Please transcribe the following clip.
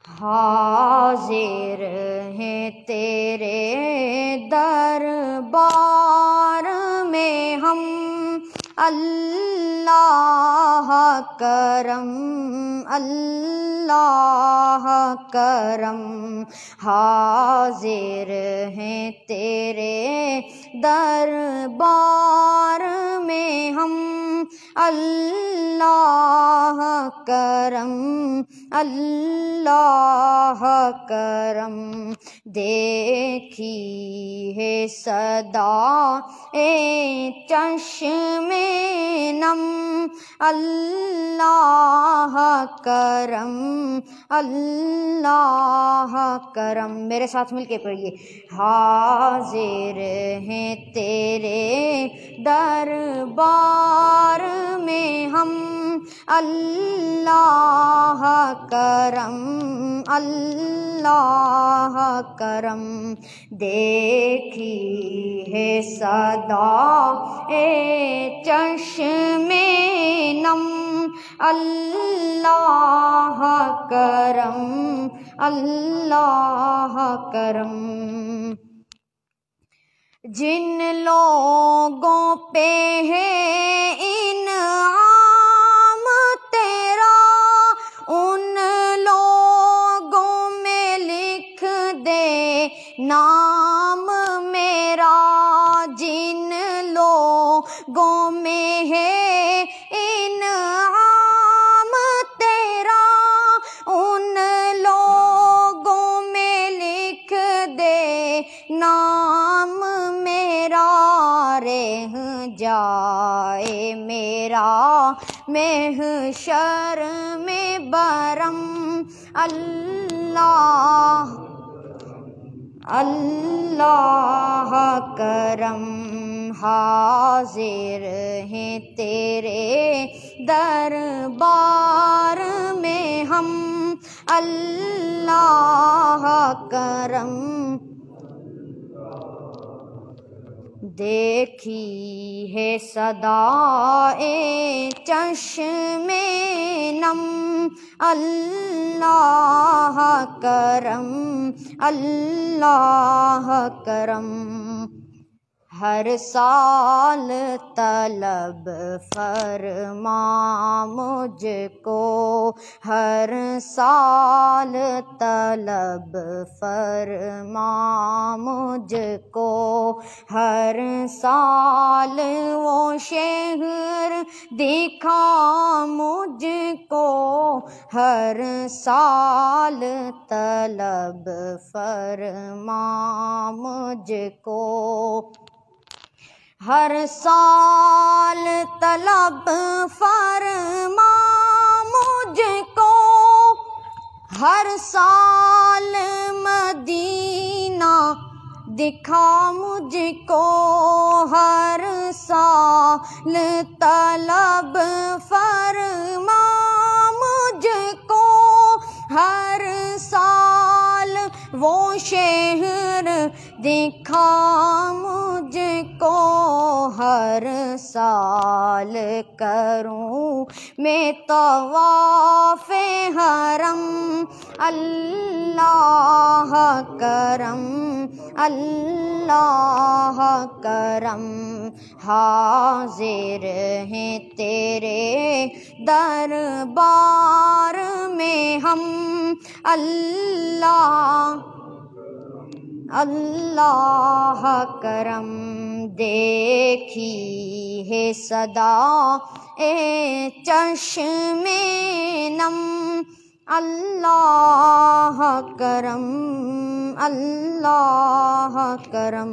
حاضر ہیں تیرے دربار میں ہم، اللہ کرم اللہ کرم۔ حاضر ہیں تیرے دربار میں ہم، اللہ کرم اللہ کرم۔ دیکھی ہے صدا چشم نم، اللہ کرم اللہ کرم۔ میرے ساتھ مل کے پڑھیے۔ حاضر ہیں تیرے دربار میں ہم، اللہ کرم اللہ کرم۔ دیکھی ہے صدا چشم نم، اللہ کرم اللہ کرم۔ جن لوگوں پہ ہے انعام تیرا، ان لوگوں میں لکھ دے نام میرا۔ جن لوگوں میں ہے انعام تیرا، ان لوگوں میں لکھ دے نام میرا۔ رہ جائے میرا محشر میں برم، اللہ اللہ کرم۔ حاضر ہیں تیرے دربار میں ہم، اللہ کرم۔ دیکھی ہے صدا چشم نم، اللہ کرم اللہ کرم۔ ہر سال طلب فرما مجھ کو، ہر سال طلب فرما مجھ کو، ہر سال وہ شہر دکھا مجھ کو، ہر سال طلب فرما مجھ کو، ہر سال طلب فرما مجھ کو، ہر سال مدینہ دکھا مجھ کو، ہر سال طلب فرما مجھ کو، ہر سال وہ شہر دکھا مجھ کو، ہر سال کروں میں طواف حرم، اللہ کرم اللہ کرم۔ حاضر ہیں تیرے دربار میں ہم، اللہ اللہ کرم۔ دیکھی ہے صدا چشم نم، اللہ کرم اللہ کرم۔